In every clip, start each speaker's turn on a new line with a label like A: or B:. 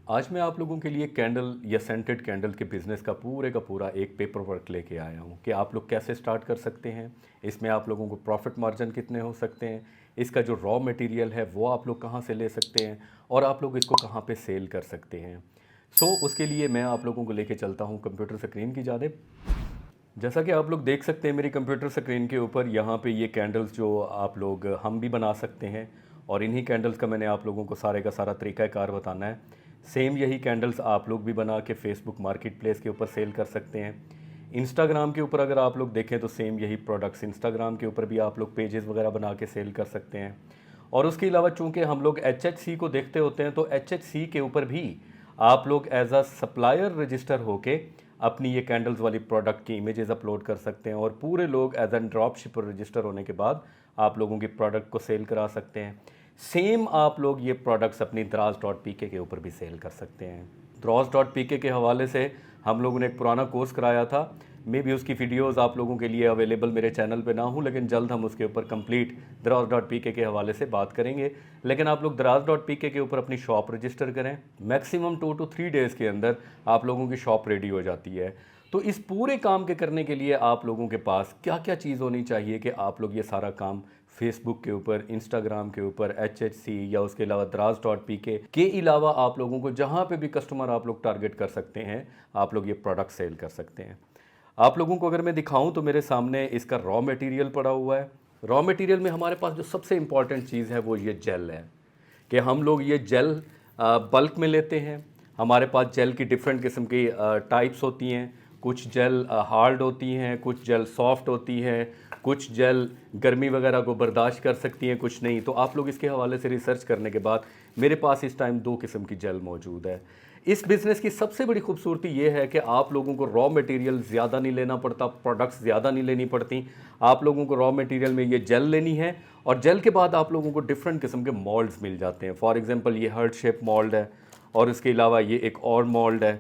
A: आज मैं आप लोगों के लिए कैंडल या सेंटेड कैंडल के बिज़नेस का पूरा एक पेपर वर्क लेके आया हूँ कि आप लोग कैसे स्टार्ट कर सकते हैं। इसमें आप लोगों को प्रॉफिट मार्जिन कितने हो सकते हैं, इसका जो रॉ मटेरियल है वो आप लोग कहाँ से ले सकते हैं और आप लोग इसको कहाँ पे सेल कर सकते हैं। उसके लिए मैं आप लोगों को लेके चलता हूँ कंप्यूटर स्क्रीन की जानिब। जैसा कि आप लोग देख सकते हैं मेरी कंप्यूटर स्क्रीन के ऊपर, यहाँ पे ये कैंडल्स जो आप लोग हम भी बना सकते हैं और इन्हीं कैंडल्स का मैंने आप लोगों को सारे का सारा तरीक़ाकार बताना है। सेम यही कैंडल्स आप लोग भी बना के फेसबुक मार्केट प्लेस के ऊपर सेल कर सकते हैं। इंस्टाग्राम के ऊपर अगर आप लोग देखें तो सेम यही प्रोडक्ट्स इंस्टाग्राम के ऊपर भी आप लोग पेजेस वगैरह बना के सेल कर सकते हैं। और उसके अलावा चूंकि हम लोग HHC को देखते होते हैं तो HHC के ऊपर भी आप लोग एज अ सप्लायर रजिस्टर होके अपनी ये कैंडल्स वाली प्रोडक्ट की इमेजेस अपलोड कर सकते हैं और पूरे लोग as an drop shipper register होने के बाद आप लोगों की प्रोडक्ट को सेल करा सकते हैं। सेम आप लोग ये प्रोडक्ट्स अपनी द्राज.pk के ऊपर भी सेल कर सकते हैं। द्राज.pk के हवाले से हम लोगों ने एक पुराना कोर्स कराया था, मे भी उसकी वीडियोस आप लोगों के लिए अवेलेबल मेरे चैनल पे ना हो, लेकिन जल्द हम उसके ऊपर कंप्लीट द्राज.pk के हवाले से बात करेंगे। लेकिन आप लोग द्राज.pk के ऊपर अपनी शॉप रजिस्टर करें, मैक्सिमम 2 to 3 डेज़ के अंदर आप लोगों की शॉप रेडी हो जाती है। तो इस पूरे काम के करने के लिए आप लोगों के पास क्या क्या चीज़ होनी चाहिए कि आप लोग ये सारा काम फेसबुक के ऊपर, इंस्टाग्राम के ऊपर, HHC या उसके अलावा द्राज.pk के अलावा आप लोगों को जहाँ पे भी कस्टमर आप लोग टारगेट कर सकते हैं, आप लोग ये प्रोडक्ट सेल कर सकते हैं। आप लोगों को अगर मैं दिखाऊं तो मेरे सामने इसका रॉ मटेरियल पड़ा हुआ है। रॉ मटेरियल में हमारे पास जो सबसे इंपॉर्टेंट चीज़ है वो ये जेल है कि हम लोग ये जेल बल्क में लेते हैं। हमारे पास जेल की डिफरेंट किस्म की टाइप्स होती हैं। कुछ जेल हार्ड होती हैं, कुछ जेल सॉफ्ट होती हैं, कुछ जेल गर्मी वगैरह को बर्दाश्त कर सकती हैं, कुछ नहीं। तो आप लोग इसके हवाले से रिसर्च करने के बाद मेरे पास इस टाइम 2 किस्म की जेल मौजूद है। इस बिज़नेस की सबसे बड़ी खूबसूरती ये है कि आप लोगों को रॉ मटेरियल ज़्यादा नहीं लेना पड़ता, प्रोडक्ट्स ज़्यादा नहीं लेनी पड़ती। आप लोगों को रॉ मटेरियल में ये जेल लेनी है और जेल के बाद आप लोगों को डिफरेंट किस्म के मोल्ड्स मिल जाते हैं। फॉर एग्जांपल ये हार्ट शेप मोल्ड है और इसके अलावा ये एक और मोल्ड है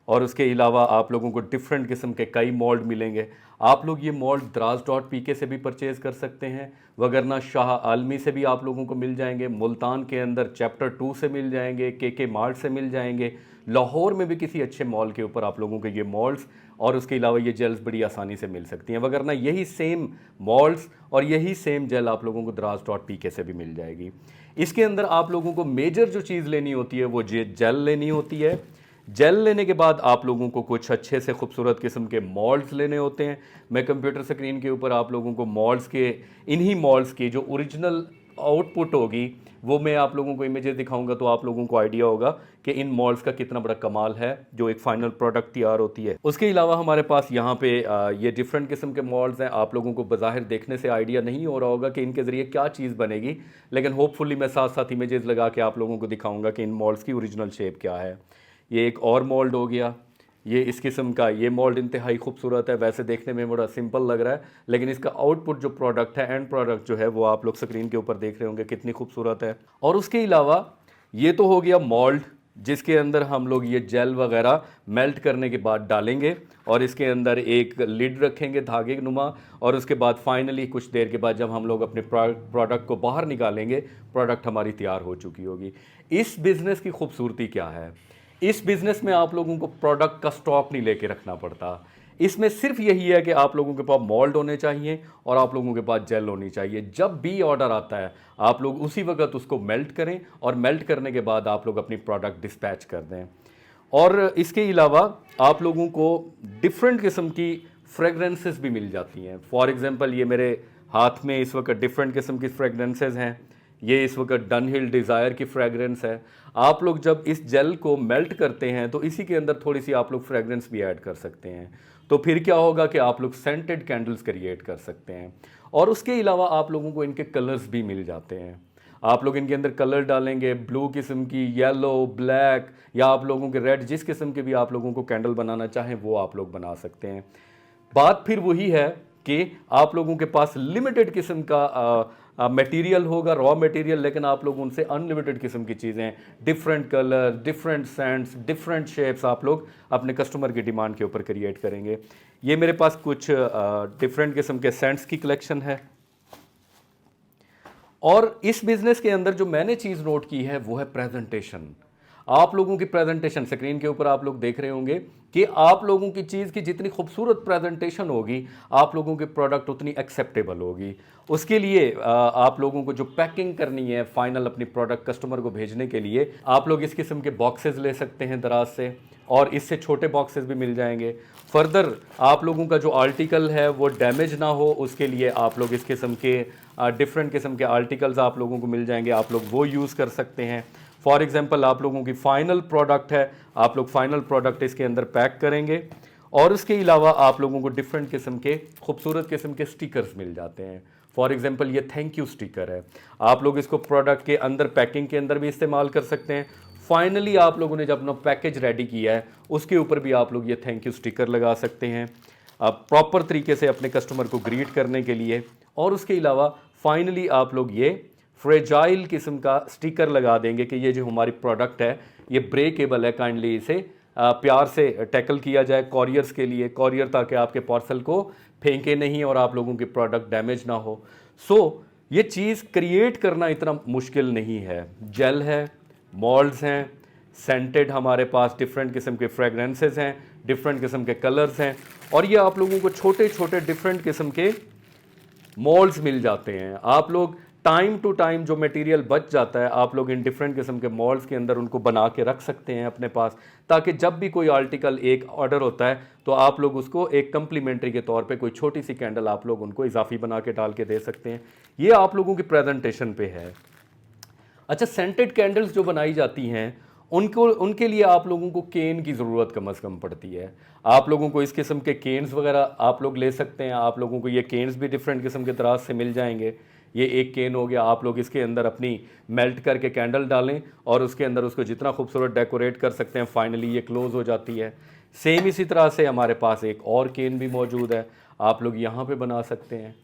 A: और उसके अलावा आप लोगों को डिफरेंट किस्म के कई मोल्ड मिलेंगे। आप लोग ये मोल्ड द्राज.pk से भी परचेज़ कर सकते हैं, वगरना शाह आलमी से भी आप लोगों को मिल जाएंगे, मुल्तान के अंदर चैप्टर 2 से मिल जाएंगे, के मार्ट से मिल जाएंगे, लाहौर में भी किसी अच्छे मॉल के ऊपर आप लोगों को ये मोल्ड्स और उसके अलावा ये जेल्स बड़ी आसानी से मिल सकती हैं। वगरना यही सेम मोल्ड्स और यही सेम जेल आप लोगों को द्राज.pk से भी मिल जाएगी। इसके अंदर आप लोगों को मेजर जो चीज़ लेनी होती है वो जेल लेनी होती है। जेल लेने के बाद आप लोगों को कुछ अच्छे से खूबसूरत किस्म के मॉल्ड्स लेने होते हैं। मैं कंप्यूटर स्क्रीन के ऊपर आप लोगों को मॉल्ड्स के, इन्हीं मॉल्ड्स की जो ओरिजिनल आउटपुट होगी वो मैं आप लोगों को इमेजेस दिखाऊंगा, तो आप लोगों को आइडिया होगा कि इन मॉल्ड्स का कितना बड़ा कमाल है जो एक फाइनल प्रोडक्ट तैयार होती है। उसके अलावा हमारे पास यहाँ पे ये डिफरेंट किस्म के मॉल्ड्स हैं। आप लोगों को बाहर देखने से आइडिया नहीं हो रहा होगा कि इनके ज़रिए क्या चीज़ बनेगी, लेकिन होपफुली मैं साथ साथ इमेजेस लगा के आप लोगों को दिखाऊंगा कि इन मॉल्ड्स की ओरिजिनल शेप क्या है। ये एक और मोल्ड हो गया, ये इस किस्म का ये मोल्ड इंतहाई खूबसूरत है। वैसे देखने में बड़ा सिंपल लग रहा है, लेकिन इसका आउटपुट जो प्रोडक्ट है, एंड प्रोडक्ट जो है वो आप लोग स्क्रीन के ऊपर देख रहे होंगे कितनी खूबसूरत है। और उसके अलावा ये तो हो गया मोल्ड जिसके अंदर हम लोग ये जेल वगैरह मेल्ट करने के बाद डालेंगे और इसके अंदर एक लिड रखेंगे धागे नुमा, और उसके बाद फाइनली कुछ देर के बाद जब हम लोग अपने प्रोडक्ट को बाहर निकालेंगे, प्रोडक्ट हमारी तैयार हो चुकी होगी। इस बिज़नेस की खूबसूरती क्या है, इस बिज़नेस में आप लोगों को प्रोडक्ट का स्टॉक नहीं लेके रखना पड़ता। इसमें सिर्फ यही है कि आप लोगों के पास मोल्ड होने चाहिए और आप लोगों के पास जेल होनी चाहिए। जब भी ऑर्डर आता है आप लोग उसी वक्त उसको मेल्ट करें और मेल्ट करने के बाद आप लोग अपनी प्रोडक्ट डिस्पैच कर दें। और इसके अलावा आप लोगों को डिफरेंट किस्म की फ्रेगरेंसेस भी मिल जाती हैं। फॉर एग्जांपल ये मेरे हाथ में इस वक्त डिफरेंट किस्म की फ्रेगरेंसेस हैं। ये इस वक्त डनहिल डिज़ायर की फ्रेगरेंस है। आप लोग जब इस जेल को मेल्ट करते हैं तो इसी के अंदर थोड़ी सी आप लोग फ्रेगरेंस भी ऐड कर सकते हैं, तो फिर क्या होगा कि आप लोग सेंटेड कैंडल्स क्रिएट कर सकते हैं। और उसके अलावा आप लोगों को इनके कलर्स भी मिल जाते हैं। आप लोग इनके अंदर कलर डालेंगे, ब्लू किस्म की, येलो, ब्लैक, या आप लोगों के रेड, जिस किस्म के भी आप लोगों को कैंडल बनाना चाहें वो आप लोग बना सकते हैं। बात फिर वही है कि आप लोगों के पास लिमिटेड किस्म का मटेरियल होगा, रॉ मटेरियल, लेकिन आप लोग उनसे अनलिमिटेड किस्म की चीज़ें, different colour, different scents, different shapes आप लोग अपने कस्टमर की डिमांड के ऊपर क्रिएट करेंगे। ये मेरे पास कुछ डिफरेंट किस्म के सेंट्स की कलेक्शन है। और इस बिज़नेस के अंदर जो मैंने चीज़ नोट की है वो है प्रेजेंटेशन। आप लोगों की प्रेजेंटेशन स्क्रीन के ऊपर आप लोग देख रहे होंगे कि आप लोगों की चीज़ की जितनी खूबसूरत प्रेजेंटेशन होगी, आप लोगों की प्रोडक्ट उतनी एक्सेप्टेबल होगी। उसके लिए आप लोगों को जो पैकिंग करनी है फाइनल अपनी प्रोडक्ट कस्टमर को भेजने के लिए, आप लोग इस किस्म के बॉक्सेस ले सकते हैं दराज से, और इससे छोटे बॉक्सेस भी मिल जाएंगे। फर्दर आप लोगों का जो आर्टिकल है वो डैमेज ना हो, उसके लिए आप लोग इस किस्म के डिफरेंट किस्म के आर्टिकल्स आप लोगों को मिल जाएंगे, आप लोग वो यूज़ कर सकते हैं। फॉर एग्जांपल आप लोगों की फाइनल प्रोडक्ट है, आप लोग फाइनल प्रोडक्ट इसके अंदर पैक करेंगे, और उसके अलावा आप लोगों को डिफरेंट किस्म के खूबसूरत किस्म के स्टिकर्स मिल जाते हैं। फॉर एग्जांपल ये थैंक यू स्टिकर है, आप लोग इसको प्रोडक्ट के अंदर पैकिंग के अंदर भी इस्तेमाल कर सकते हैं। फाइनली आप लोगों ने जब अपना पैकेज रेडी किया है उसके ऊपर भी आप लोग ये थैंक यू स्टिकर लगा सकते हैं, आप प्रॉपर तरीके से अपने कस्टमर को ग्रीट करने के लिए। और उसके अलावा फाइनली आप लोग ये फ्रेजाइल किस्म का स्टिकर लगा देंगे कि ये जो हमारी प्रोडक्ट है ये ब्रेकेबल है, काइंडली इसे प्यार से टैकल किया जाए कॉरियर्स के लिए, कॉरियर ताकि आपके पार्सल को फेंके नहीं और आप लोगों की प्रोडक्ट डैमेज ना हो। ये चीज़ क्रिएट करना इतना मुश्किल नहीं है। जेल है, मॉल्ड्स हैं, सेंटेड हमारे पास डिफरेंट किस्म के फ्रेगरेंसेस हैं, डिफरेंट किस्म के कलर्स हैं, और ये आप लोगों को छोटे छोटे डिफरेंट किस्म के मॉल्ड्स मिल जाते हैं। आप लोग टाइम टू टाइम जो मटेरियल बच जाता है आप लोग इन डिफरेंट किस्म के मॉल्ड्स के अंदर उनको बना के रख सकते हैं अपने पास, ताकि जब भी कोई आर्टिकल एक ऑर्डर होता है तो आप लोग उसको एक कम्प्लीमेंट्री के तौर पे कोई छोटी सी कैंडल आप लोग उनको इजाफी बना के डाल के दे सकते हैं। ये आप लोगों की प्रेजेंटेशन पे है। अच्छा, सेंटेड कैंडल्स जो बनाई जाती हैं उनके लिए आप लोगों को केन की ज़रूरत कम से कम पड़ती है। आप लोगों को इस किस्म के केन्स वगैरह आप लोग ले सकते हैं। आप लोगों को ये केन्स भी डिफरेंट किस्म के दराज से मिल जाएंगे। ये एक केन हो गया, आप लोग इसके अंदर अपनी मेल्ट करके कैंडल डालें और उसके अंदर उसको जितना खूबसूरत डेकोरेट कर सकते हैं, फाइनली ये क्लोज़ हो जाती है। सेम इसी तरह से हमारे पास एक और केन भी मौजूद है, आप लोग यहाँ पे बना सकते हैं।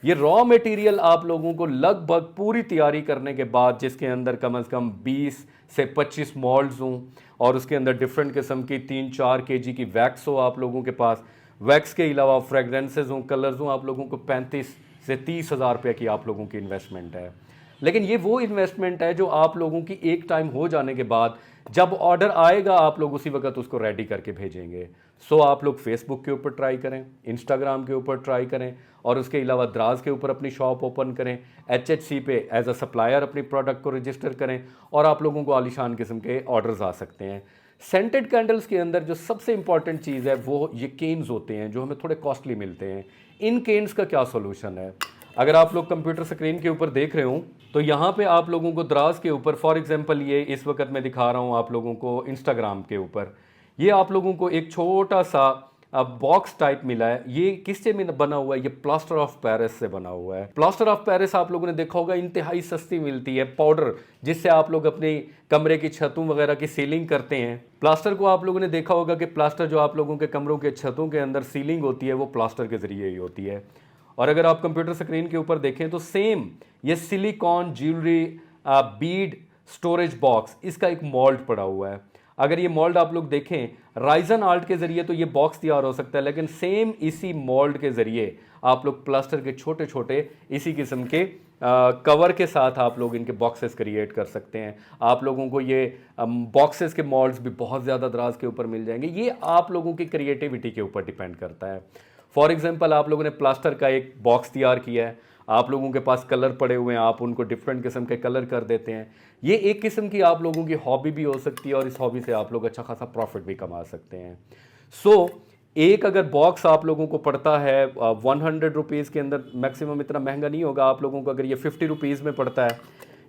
A: ये रॉ मटेरियल आप लोगों को लगभग पूरी तैयारी करने के बाद, जिसके अंदर कम से कम 20 से 25 मॉल्ड्स हों और उसके अंदर डिफरेंट किस्म की 3-4 kg की वैक्स हो आप लोगों के पास, वैक्स के अलावा फ्रेगरेंसेज हों, कलर्स हों, आप लोगों को 35 से 30 हज़ार रुपये की आप लोगों की इन्वेस्टमेंट है। लेकिन ये वो इन्वेस्टमेंट है जो आप लोगों की एक टाइम हो जाने के बाद जब ऑर्डर आएगा आप लोग उसी वक्त उसको रेडी करके भेजेंगे। आप लोग फेसबुक के ऊपर ट्राई करें, इंस्टाग्राम के ऊपर ट्राई करें, और उसके अलावा द्राज के ऊपर अपनी शॉप ओपन करें, HHC पे एज अ सप्लायर अपनी प्रोडक्ट को रजिस्टर करें, और आप लोगों को आलीशान किस्म के ऑर्डर्स आ सकते हैं। सेंटेड कैंडल्स के अंदर जो सबसे इंपॉर्टेंट चीज़ है वो ये केन्स होते हैं जो हमें थोड़े कॉस्टली मिलते हैं। इन केन्स का क्या सोल्यूशन है? अगर आप लोग कंप्यूटर स्क्रीन के ऊपर देख रहे हो तो यहाँ पे आप लोगों को दराज के ऊपर, फॉर एग्जांपल ये इस वक्त मैं दिखा रहा हूँ आप लोगों को इंस्टाग्राम के ऊपर, ये आप लोगों को एक छोटा सा बॉक्स टाइप मिला है। ये किससे बना हुआ है? ये प्लास्टर ऑफ पेरिस से बना हुआ है। प्लास्टर ऑफ पेरिस आप लोगों ने देखा होगा इंतहाई सस्ती मिलती है, पाउडर जिससे आप लोग अपने कमरे की छतों वगैरह की सीलिंग करते हैं। प्लास्टर को आप लोगों ने देखा होगा कि प्लास्टर जो आप लोगों के कमरों के छतों के अंदर सीलिंग होती है वो प्लास्टर के जरिए ही होती है। और अगर आप कंप्यूटर स्क्रीन के ऊपर देखें तो सेम ये silicon jewellery Beed storage box, इसका एक मोल्ड पड़ा हुआ है। अगर ये मोल्ड आप लोग देखें राइजन आर्ट के ज़रिए तो ये बॉक्स तैयार हो सकता है, लेकिन सेम इसी मोल्ड के ज़रिए आप लोग प्लास्टर के छोटे छोटे इसी किस्म के कवर के साथ आप लोग इनके बॉक्सेस क्रिएट कर सकते हैं। आप लोगों को ये बॉक्सेस के मोल्ड्स भी बहुत ज़्यादा दराज के ऊपर मिल जाएंगे। ये आप लोगों की क्रिएटिविटी के ऊपर डिपेंड करता है। फॉर एग्जांपल आप लोगों ने प्लास्टर का एक बॉक्स तैयार किया है, आप लोगों के पास कलर पड़े हुए हैं, आप उनको डिफरेंट किस्म के कलर कर देते हैं। ये एक किस्म की आप लोगों की हॉबी भी हो सकती है और इस हॉबी से आप लोग अच्छा खासा प्रॉफिट भी कमा सकते हैं। एक अगर बॉक्स आप लोगों को पड़ता है 100 रुपीज़ के अंदर, मैक्सिमम इतना महंगा नहीं होगा आप लोगों को, अगर ये 50 रुपीज़ में पड़ता है,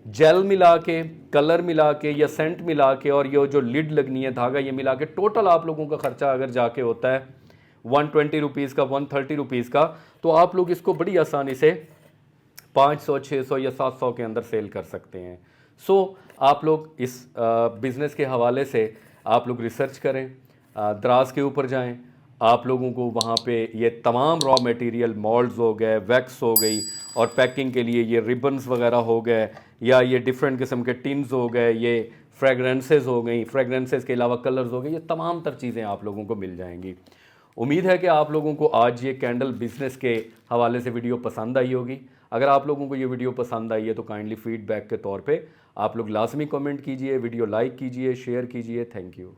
A: जेल मिला के, कलर मिला के या सेंट मिला के और ये जो लिड लगनी है धागा, ये मिला के टोटल आप लोगों का खर्चा अगर जाके होता है 120 रुपीज़ का, 130 रुपीज़ का, तो आप लोग इसको बड़ी आसानी से 500, 600 या 700 के अंदर सेल कर सकते हैं। आप लोग इस बिज़नेस के हवाले से आप लोग रिसर्च करें, द्राज के ऊपर जाएं, आप लोगों को वहाँ पे ये तमाम रॉ मटेरियल, मोल्ड्स हो गए, वैक्स हो गई, और पैकिंग के लिए ये रिबन्स वगैरह हो गए, या ये डिफरेंट किस्म के टिन्स हो गए, ये फ्रेगरेंसेस हो गई, फ्रेगरेंसेस के अलावा कलर्स हो गए, ये तमाम तर चीज़ें आप लोगों को मिल जाएंगी। उम्मीद है कि आप लोगों को आज ये कैंडल बिज़नेस के हवाले से वीडियो पसंद आई होगी। अगर आप लोगों को ये वीडियो पसंद आई है तो काइंडली फीडबैक के तौर पे आप लोग लाजमी कमेंट कीजिए, वीडियो लाइक कीजिए, शेयर कीजिए। Thank you.